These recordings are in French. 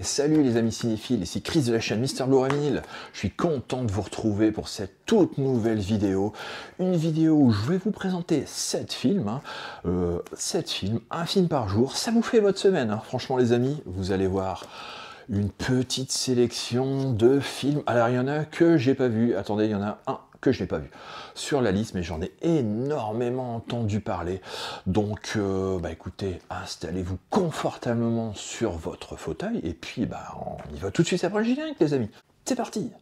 Salut les amis cinéphiles, ici Chris de la chaîne Mister Blu-ray Vinyl. Je suis content de vous retrouver pour cette toute nouvelle vidéo. Une vidéo où je vais vous présenter 7 films. 7 films, un film par jour. Ça vous fait votre semaine, hein. Franchement les amis, vous allez voir une petite sélection de films. Alors il y en a que j'ai pas vu. Attendez, il y en a un que je n'ai pas vu sur la liste, mais j'en ai énormément entendu parler. Donc, écoutez, installez-vous confortablement sur votre fauteuil, et puis, on y va tout de suite après le générique, les amis. C'est parti!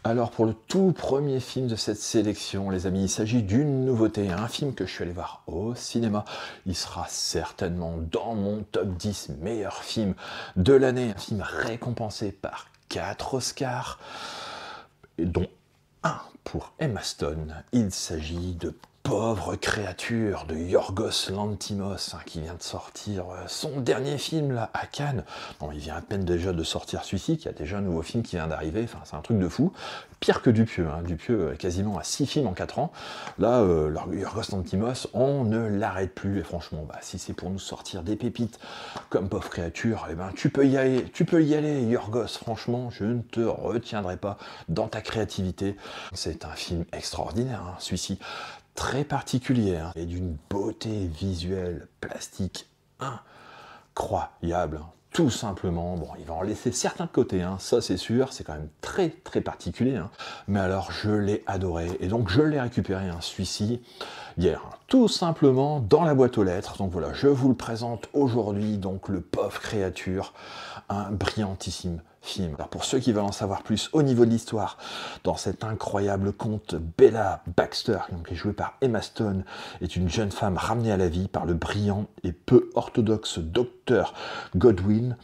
Alors pour le tout premier film de cette sélection, les amis, il s'agit d'une nouveauté, un film que je suis allé voir au cinéma. Il sera certainement dans mon top 10 meilleurs films de l'année. Un film récompensé par 4 Oscars, dont un pour Emma Stone. Il s'agit de Pauvre créature de Yorgos Lanthimos, qui vient de sortir son dernier film là à Cannes. Bon, il vient à peine déjà de sortir celui-ci, qui a déjà un nouveau film qui vient d'arriver. Enfin, c'est un truc de fou. Pire que Dupieux, hein. Dupieux quasiment à 6 films en 4 ans. Là, Yorgos Lanthimos, on ne l'arrête plus. Et franchement, si c'est pour nous sortir des pépites comme Pauvre créature, tu peux y aller, Yorgos. Franchement, je ne te retiendrai pas dans ta créativité. C'est un film extraordinaire, hein, celui-ci. Très particulier, hein, et d'une beauté visuelle, plastique incroyable, hein. Tout simplement. Bon, il va en laisser certains de côté, hein, ça c'est sûr, c'est quand même très très particulier, hein. Mais alors je l'ai adoré, et donc je l'ai récupéré, hein, celui-ci, hier, hein, tout simplement dans la boîte aux lettres. Donc voilà, je vous le présente aujourd'hui, donc le Pauvre créature, un brillantissime film. Alors pour ceux qui veulent en savoir plus au niveau de l'histoire, dans cet incroyable conte, Bella Baxter, qui est jouée par Emma Stone, est une jeune femme ramenée à la vie par le brillant et peu orthodoxe docteur Godwin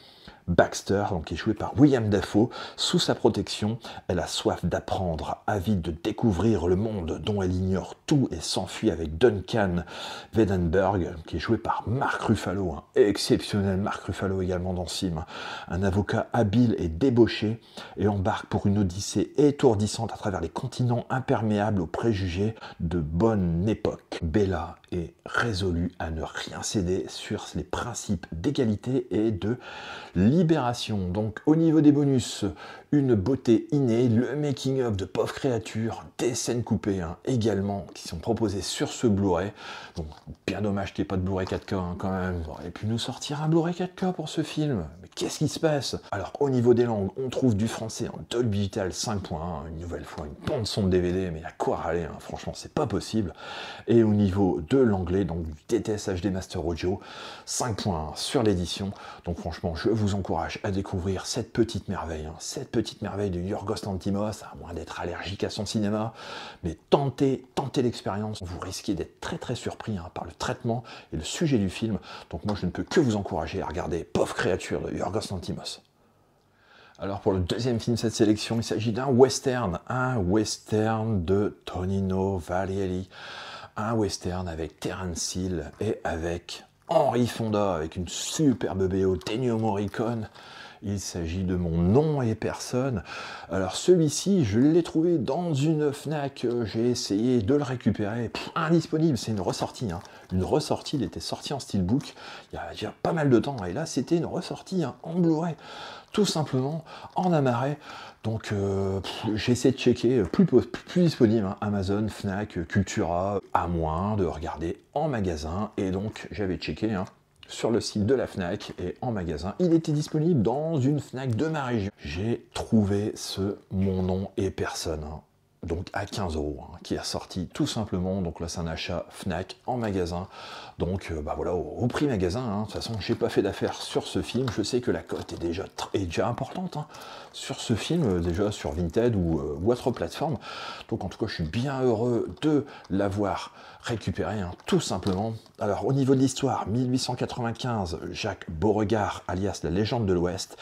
Baxter, qui est joué par William Dafoe. Sous sa protection, elle a soif d'apprendre, avide de découvrir le monde dont elle ignore tout, et s'enfuit avec Duncan Weidenberg, qui est joué par Mark Ruffalo, exceptionnel Mark Ruffalo également dans ce film, un avocat habile et débauché, et embarque pour une odyssée étourdissante à travers les continents imperméables aux préjugés de bonne époque. Bella est résolue à ne rien céder sur les principes d'égalité et de libération. Donc au niveau des bonus, une beauté innée, le making-of de Pauvre créature, des scènes coupées, également qui sont proposées sur ce Blu-ray. Donc bien dommage qu'il n'y ait pas de Blu-ray 4K, quand même. On aurait pu nous sortir un Blu-ray 4K pour ce film. Mais qu'est-ce qui se passe? Alors au niveau des langues, on trouve du français en Dolby Digital 5.1, une nouvelle fois une bande son de DVD, mais il y a quoi râler, franchement c'est pas possible. Et au niveau de l'anglais, donc du DTS HD Master Audio 5.1 sur l'édition. Donc franchement je vous encourage à découvrir cette petite merveille, cette petite merveille de Yorgos Lanthimos, à moins d'être allergique à son cinéma, mais tentez l'expérience, vous risquez d'être très très surpris par le traitement et le sujet du film. Donc moi je ne peux que vous encourager à regarder Pauvre créature de Yorgos Lanthimos. Alors pour le deuxième film de cette sélection, il s'agit d'un western de Tonino Valieri, un western avec Terence Hill et avec Henry Fonda, avec une superbe BO d'Ennio Morricone. Il s'agit de Mon nom et personne. Alors celui-ci, je l'ai trouvé dans une Fnac, j'ai essayé de le récupérer, indisponible, c'est une ressortie. Une ressortie, il était sorti en steelbook il y a déjà pas mal de temps, et là c'était une ressortie en Blu-ray, tout simplement, en amarré. Donc j'ai essayé de checker, plus disponible, Amazon, Fnac, Cultura, à moins de regarder en magasin, et donc j'avais checké, sur le site de la Fnac et en magasin. Il était disponible dans une Fnac de ma région. J'ai trouvé ce Mon nom et personne. donc à 15 €, hein, qui est sorti tout simplement. Donc là, c'est un achat Fnac en magasin. Donc bah voilà, au prix magasin. Hein. De toute façon, j'ai pas fait d'affaires sur ce film. Je sais que la cote est déjà importante hein, sur ce film, déjà sur Vinted ou autre plateforme. Donc en tout cas, je suis bien heureux de l'avoir récupéré, hein, tout simplement. Alors au niveau de l'histoire, 1895, Jacques Beauregard, alias la légende de l'Ouest,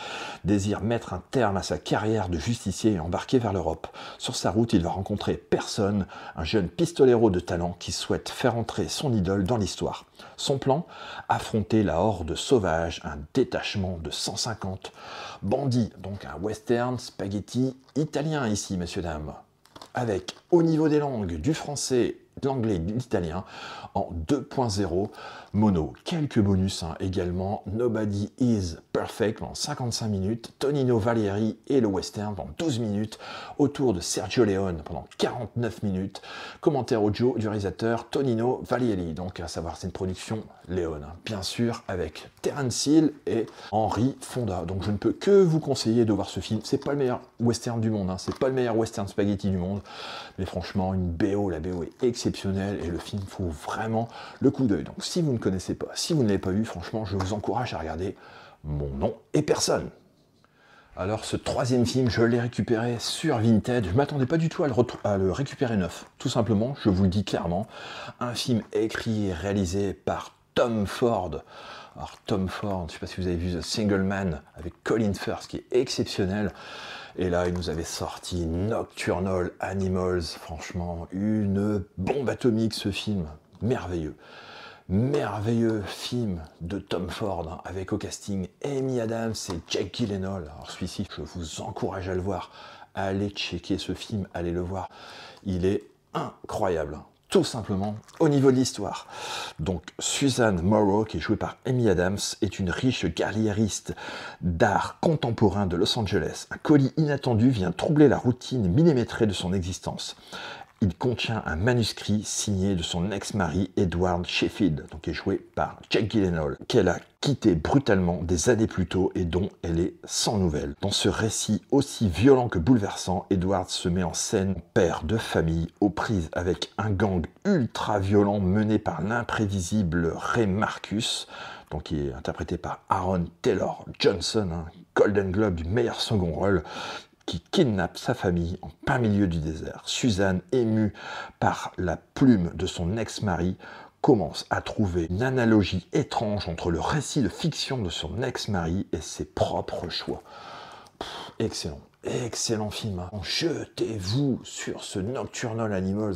désire mettre un terme à sa carrière de justicier et embarquer vers l'Europe. Sur sa route, il va rencontrer Personne, un jeune pistolero de talent qui souhaite faire entrer son idole dans l'histoire. Son plan, affronter la horde sauvage, un détachement de 150 bandits, donc un western spaghetti italien ici, messieurs, dames, avec au niveau des langues du français, de l'anglais et de l'italien en 2.0 mono. Quelques bonus hein, également. Nobody is Perfect en 55 minutes. Tonino Valieri et le western pendant 12 minutes. Autour de Sergio Leone pendant 49 minutes. Commentaire audio du réalisateur Tonino Valieri. Donc à savoir c'est une production Leone, hein, bien sûr, avec Terence Hill et Henry Fonda. Donc je ne peux que vous conseiller de voir ce film. C'est pas le meilleur western du monde, hein, c'est pas le meilleur western spaghetti du monde, mais franchement une BO, la BO est exceptionnelle et le film faut vraiment le coup d'œil. Donc si vous ne connaissez pas, si vous ne l'avez pas vu, franchement je vous encourage à regarder Mon nom est Personne. Alors ce troisième film, je l'ai récupéré sur Vinted. Je ne m'attendais pas du tout à le récupérer neuf. Tout simplement, je vous le dis clairement, un film écrit et réalisé par Tom Ford. Alors Tom Ford, je ne sais pas si vous avez vu The Single Man avec Colin Firth, qui est exceptionnel. Et là, il nous avait sorti Nocturnal Animals. Franchement, une bombe atomique ce film. Merveilleux. Merveilleux film de Tom Ford, hein, avec au casting Amy Adams et Jake Gyllenhaal. Alors celui-ci, je vous encourage à le voir. Allez checker ce film, allez le voir. Il est incroyable, hein, tout simplement, au niveau de l'histoire. Donc Suzanne Morrow, qui est jouée par Amy Adams, est une riche galériste d'art contemporain de Los Angeles. Un colis inattendu vient troubler la routine millimétrée de son existence. Il contient un manuscrit signé de son ex-mari Edward Sheffield, donc qui est joué par Jake Gyllenhaal, qu'elle a quitté brutalement des années plus tôt et dont elle est sans nouvelles. Dans ce récit aussi violent que bouleversant, Edward se met en scène père de famille aux prises avec un gang ultra violent mené par l'imprévisible Ray Marcus, donc qui est interprété par Aaron Taylor Johnson, hein, Golden Globe du meilleur second rôle, qui kidnappe sa famille en plein milieu du désert. Suzanne, émue par la plume de son ex-mari, commence à trouver une analogie étrange entre le récit de fiction de son ex-mari et ses propres choix. Excellent. Excellent film. Hein. Jetez-vous sur ce Nocturnal Animals.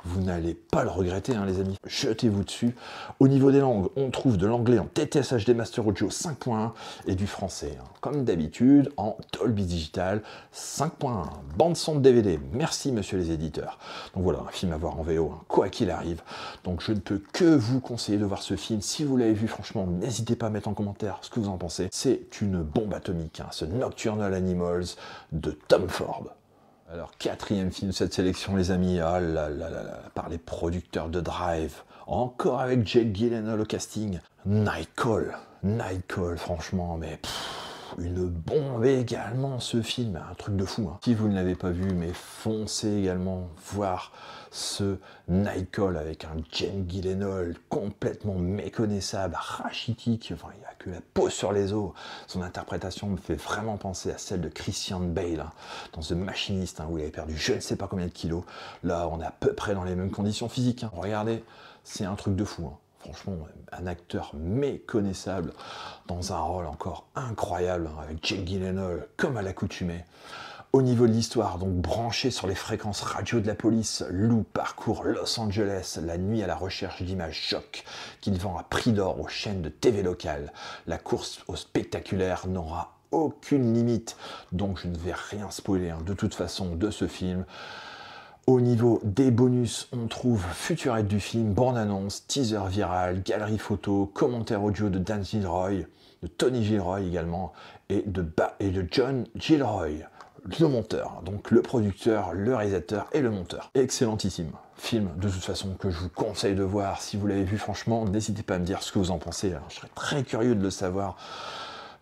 Vous n'allez pas le regretter, hein, les amis. Jetez-vous dessus. Au niveau des langues, on trouve de l'anglais en TTS HD Master Audio 5.1 et du français, hein, comme d'habitude, en Dolby Digital 5.1. Bande son de DVD. Merci, monsieur les éditeurs. Donc voilà, un film à voir en VO, hein, quoi qu'il arrive. Donc je ne peux que vous conseiller de voir ce film. Si vous l'avez vu, franchement, n'hésitez pas à mettre en commentaire ce que vous en pensez. C'est une bombe atomique, hein, ce Nocturnal Animals de Tom Ford. Alors, quatrième film de cette sélection, les amis, ah là là là là, par les producteurs de Drive, encore avec Jake Gyllenhaal au casting, Night Call, franchement, mais une bombe également ce film, un truc de fou. Hein. Si vous ne l'avez pas vu, mais foncez également voir ce Night Call avec un Jake Gyllenhaal complètement méconnaissable, rachitique, enfin il n'y a que la peau sur les os. Son interprétation me fait vraiment penser à celle de Christian Bale hein, dans The Machinist, hein, où il avait perdu je ne sais pas combien de kilos. Là, on est à peu près dans les mêmes conditions physiques. Hein. Regardez, c'est un truc de fou. Hein. Franchement, un acteur méconnaissable dans un rôle encore incroyable, hein, avec Jake Gyllenhaal comme à l'accoutumée. Au niveau de l'histoire, donc branché sur les fréquences radio de la police, Lou parcourt Los Angeles la nuit à la recherche d'images chocs qu'il vend à prix d'or aux chaînes de TV locales. La course au spectaculaire n'aura aucune limite, donc je ne vais rien spoiler hein, de toute façon de ce film. Au niveau des bonus, on trouve featurette du film, bande-annonce, teaser viral, galerie photo, commentaire audio de Dan Gilroy, de Tony Gilroy également, et de John Gilroy. Le monteur, donc le producteur, le réalisateur et le monteur. Excellentissime film, de toute façon, que je vous conseille de voir. Si vous l'avez vu, franchement, n'hésitez pas à me dire ce que vous en pensez. Alors, je serais très curieux de le savoir.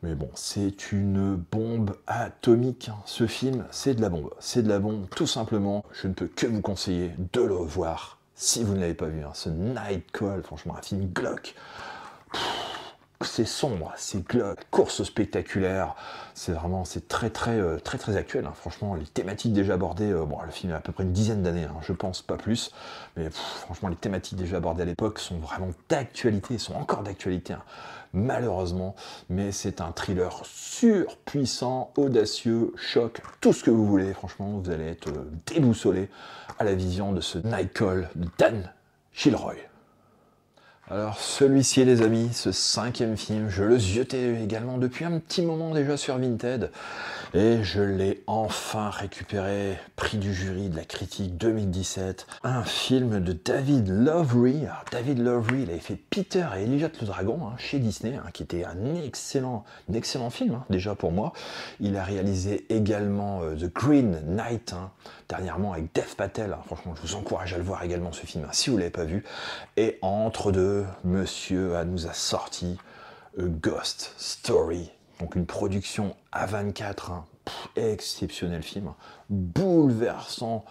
Mais bon, c'est une bombe atomique, hein. Ce film, c'est de la bombe. C'est de la bombe, tout simplement. Je ne peux que vous conseiller de le voir, si vous ne l'avez pas vu, hein. Ce Night Call, franchement, un film glauque. C'est sombre, c'est glauque, course spectaculaire, c'est vraiment, c'est très actuel, hein. Franchement, les thématiques déjà abordées, bon, le film a à peu près une dizaine d'années, hein, je pense, pas plus, mais franchement, les thématiques déjà abordées à l'époque sont vraiment d'actualité, sont encore d'actualité, hein, malheureusement, mais c'est un thriller surpuissant, audacieux, choc, tout ce que vous voulez, franchement, vous allez être déboussolé à la vision de ce Night Call de Dan Gilroy. Alors celui-ci les amis, ce 5e film, je le ziotais également depuis un petit moment déjà sur Vinted et je l'ai enfin récupéré, prix du jury de la critique 2017, un film de David Lowery. Alors, David Lowery, il avait fait Peter et Elliot le Dragon, hein, chez Disney, hein, qui était un excellent film, hein, déjà pour moi. Il a réalisé également The Green Knight, hein, dernièrement avec Dev Patel, hein. Franchement je vous encourage à le voir également ce film, hein, si vous ne l'avez pas vu. Et entre deux, monsieur nous a sorti A Ghost Story, donc une production A24, hein, exceptionnel film, hein, bouleversant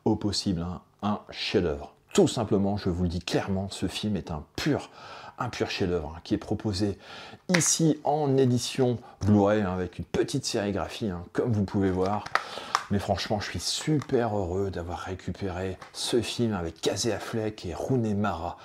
au possible, hein, un chef-d'œuvre. Tout simplement, je vous le dis clairement, ce film est un pur chef-d'œuvre, hein, qui est proposé ici en édition Blu-ray, hein, avec une petite sérigraphie, hein, comme vous pouvez voir. Mais franchement, je suis super heureux d'avoir récupéré ce film avec Casey Affleck et Rooney Mara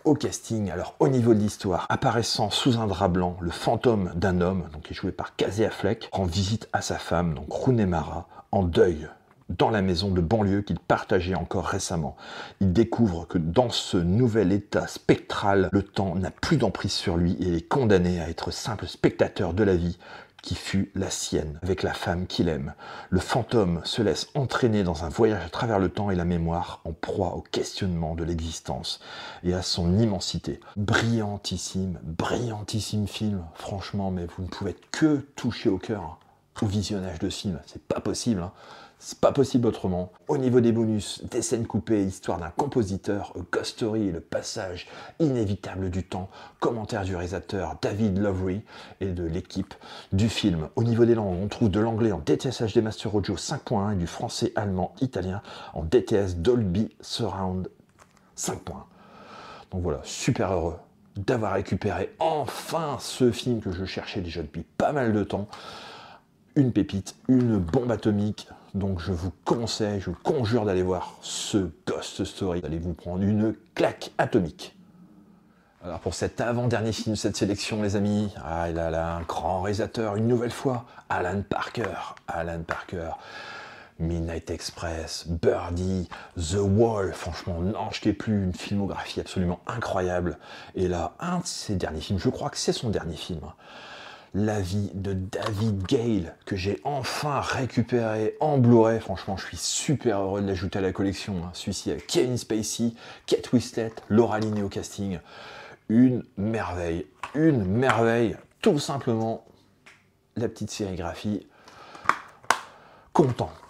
au casting. Alors, au niveau de l'histoire, apparaissant sous un drap blanc, le fantôme d'un homme, donc qui est joué par Casey Affleck, rend visite à sa femme, donc Rooney Mara, en deuil, dans la maison de banlieue qu'il partageait encore récemment. Il découvre que dans ce nouvel état spectral, le temps n'a plus d'emprise sur lui et il est condamné à être simple spectateur de la vie qui fut la sienne, avec la femme qu'il aime. Le fantôme se laisse entraîner dans un voyage à travers le temps et la mémoire, en proie au questionnement de l'existence et à son immensité. Brillantissime film, franchement, mais vous ne pouvez être que touché au cœur, hein, au visionnage de ce film, c'est pas possible, hein. C'est pas possible autrement. Au niveau des bonus, des scènes coupées, histoire d'un compositeur, A Ghost Story, le passage inévitable du temps, commentaire du réalisateur David Lowery et de l'équipe du film. Au niveau des langues, on trouve de l'anglais en DTS HD Master Audio 5.1 et du français, allemand, italien en DTS Dolby Surround 5.1. Donc voilà, super heureux d'avoir récupéré enfin ce film que je cherchais déjà depuis pas mal de temps. Une pépite, une bombe atomique. Donc je vous conseille, je vous conjure d'aller voir ce Ghost Story. Vous allez vous prendre une claque atomique. Alors pour cet avant-dernier film de cette sélection, les amis, ah là, un grand réalisateur, une nouvelle fois, Alan Parker. Midnight Express, Birdie, The Wall, franchement, n'en jetez plus, une filmographie absolument incroyable. Et là, un de ses derniers films, je crois que c'est son dernier film, La vie de David Gale, que j'ai enfin récupéré en Blu-ray. Franchement, je suis super heureux de l'ajouter à la collection, hein. Celui-ci avec Kevin Spacey, Kate Winslet, Laura Linney au casting. Une merveille, tout simplement. La petite sérigraphie.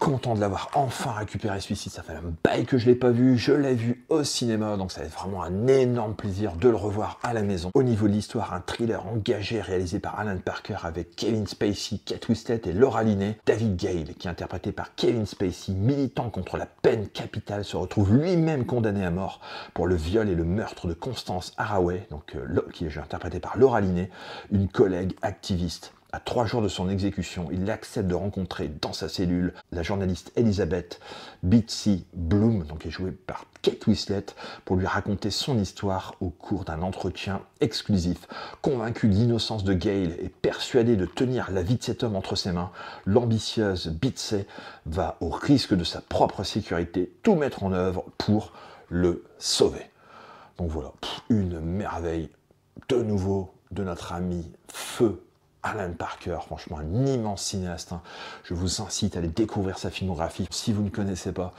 Content de l'avoir enfin récupéré celui-ci, ça fait un bail que je ne l'ai pas vu, je l'ai vu au cinéma, donc ça va être vraiment un énorme plaisir de le revoir à la maison. Au niveau de l'histoire, un thriller engagé réalisé par Alan Parker avec Kevin Spacey, Kate Winslet et Laura Linney. David Gale, qui est interprété par Kevin Spacey, militant contre la peine capitale, se retrouve lui-même condamné à mort pour le viol et le meurtre de Constance Haraway, donc, qui est interprété par Laura Linney, une collègue activiste. À 3 jours de son exécution, il accepte de rencontrer dans sa cellule la journaliste Elizabeth Bitsy Bloom, donc qui est jouée par Kate Winslet, pour lui raconter son histoire au cours d'un entretien exclusif. Convaincu de l'innocence de Gale et persuadé de tenir la vie de cet homme entre ses mains, l'ambitieuse Bitsy va, au risque de sa propre sécurité, tout mettre en œuvre pour le sauver. Donc voilà, une merveille de nouveau de notre ami Feu Alan Parker, franchement un immense cinéaste, hein. Je vous incite à aller découvrir sa filmographie. Si vous ne connaissez pas,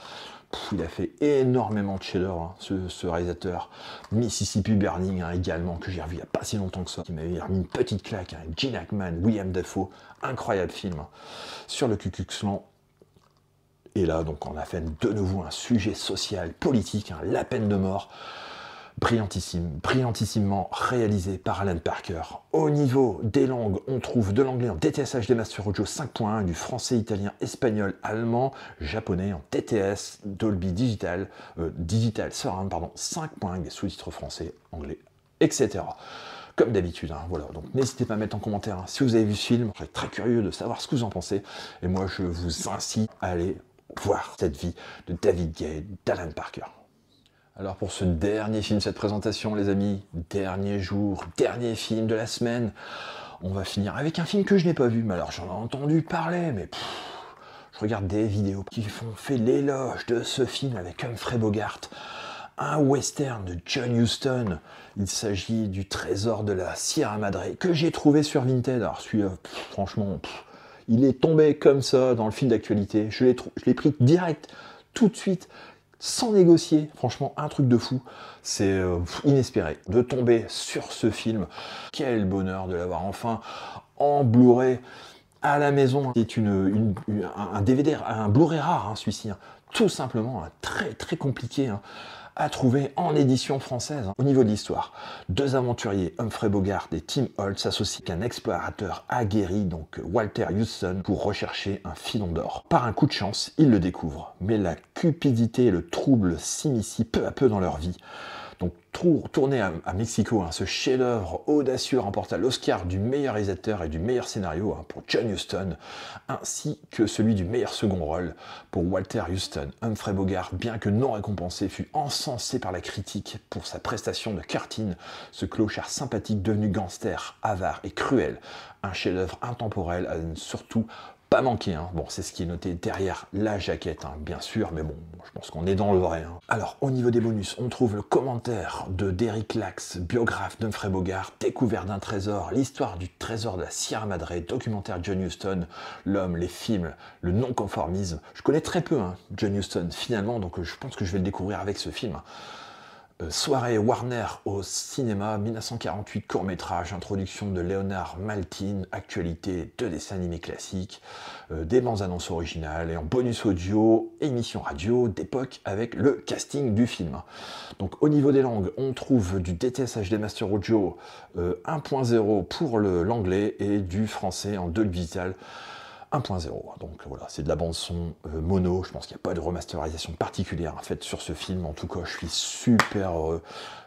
il a fait énormément de chefs-d'œuvre, hein, ce réalisateur. Mississippi Burning, hein, également, que j'ai revu il n'y a pas si longtemps que ça, qui m'avait remis une petite claque, hein, Gene Hackman, William Dafoe, incroyable film, hein, sur le Ku Klux Klan. Et là, donc, on a fait de nouveau un sujet social, politique, hein, la peine de mort. brillantissimement réalisé par Alan Parker. Au niveau des langues, on trouve de l'anglais en DTS HD Master Audio 5.1, du français, italien, espagnol, allemand, japonais en DTS, Dolby Digital, Digital Surround, pardon, 5.1, des sous-titres français, anglais, etc. Comme d'habitude, hein, voilà. Donc n'hésitez pas à mettre en commentaire si vous avez vu ce film. Je serais très curieux de savoir ce que vous en pensez. Et moi, je vous incite à aller voir cette vie de David Gay, d'Alan Parker. Alors pour ce dernier film, cette présentation, les amis, dernier jour, dernier film de la semaine, on va finir avec un film que je n'ai pas vu, mais alors j'en ai entendu parler, mais je regarde des vidéos qui font fait l'éloge de ce film avec Humphrey Bogart, un western de John Huston. Il s'agit du Trésor de la Sierra Madre que j'ai trouvé sur Vinted. Alors celui-là, franchement, il est tombé comme ça dans le fil d'actualité. Je l'ai pris direct, tout de suite, sans négocier. Franchement, un truc de fou. C'est inespéré de tomber sur ce film. Quel bonheur de l'avoir enfin en Blu-ray à la maison. C'est un DVD, un Blu-ray rare, hein, celui-ci. Hein. Tout simplement, hein, très très compliqué. Hein, à trouver en édition française. Au niveau de l'histoire, deux aventuriers, Humphrey Bogart et Tim Holt, s'associent avec un explorateur aguerri, donc Walter Huston, pour rechercher un filon d'or. Par un coup de chance, ils le découvrent, mais la cupidité et le trouble s'immiscent peu à peu dans leur vie. Donc, tourné à Mexico, hein, ce chef-d'œuvre audacieux remporta l'Oscar du meilleur réalisateur et du meilleur scénario hein, pour John Huston, ainsi que celui du meilleur second rôle pour Walter Huston. Humphrey Bogart, bien que non récompensé, fut encensé par la critique pour sa prestation de Curtin, ce clochard sympathique devenu gangster, avare et cruel. Un chef-d'œuvre intemporel, surtout pas manqué, hein. Bon, c'est ce qui est noté derrière la jaquette, hein, bien sûr, mais bon, je pense qu'on est dans le vrai. Hein. Alors, au niveau des bonus, on trouve le commentaire de Derek Lax, biographe d'Humphrey Bogart, découvert d'un trésor, l'histoire du trésor de la Sierra Madre, documentaire John Huston, l'homme, les films, le non-conformisme. Je connais très peu hein, John Huston, finalement, donc je pense que je vais le découvrir avec ce film. Soirée Warner au cinéma, 1948, court-métrage, introduction de Leonard Maltin, actualité de dessins animés classiques, des bandes annonces originales et en bonus audio, émission radio d'époque avec le casting du film. Donc au niveau des langues, on trouve du DTS HD Master Audio 1.0 pour l'anglais et du français en Dolby Digital 1.0. Donc voilà, c'est de la bande son mono. Je pense qu'il n'y a pas de remasterisation particulière en fait sur ce film. En tout cas, je suis super heureux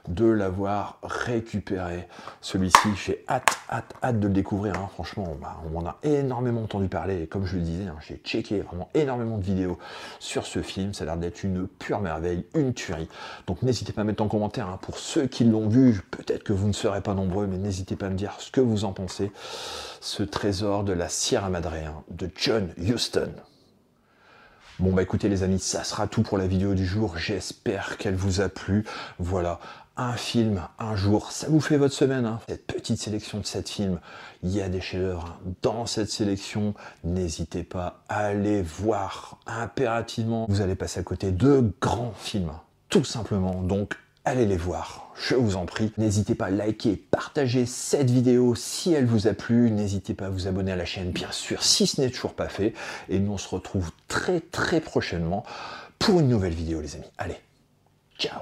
de l'avoir récupéré. Celui-ci, j'ai hâte de le découvrir. Hein. Franchement, on en a énormément entendu parler. Et comme je le disais, hein, j'ai checké vraiment énormément de vidéos sur ce film. Ça a l'air d'être une pure merveille, une tuerie. Donc n'hésitez pas à mettre en commentaire hein, pour ceux qui l'ont vu. Peut-être que vous ne serez pas nombreux, mais n'hésitez pas à me dire ce que vous en pensez. Ce trésor de la Sierra Madre hein, de John Huston. Bon bah écoutez les amis, ça sera tout pour la vidéo du jour, j'espère qu'elle vous a plu. Voilà, un film, un jour, ça vous fait votre semaine, hein. Cette petite sélection de 7 films, il y a des chefs-d'œuvre hein. Dans cette sélection, n'hésitez pas à aller voir impérativement. Vous allez passer à côté de grands films, tout simplement, donc allez les voir, je vous en prie. N'hésitez pas à liker, partager cette vidéo si elle vous a plu. N'hésitez pas à vous abonner à la chaîne, bien sûr, si ce n'est toujours pas fait. Et nous, on se retrouve très prochainement pour une nouvelle vidéo, les amis. Allez, ciao!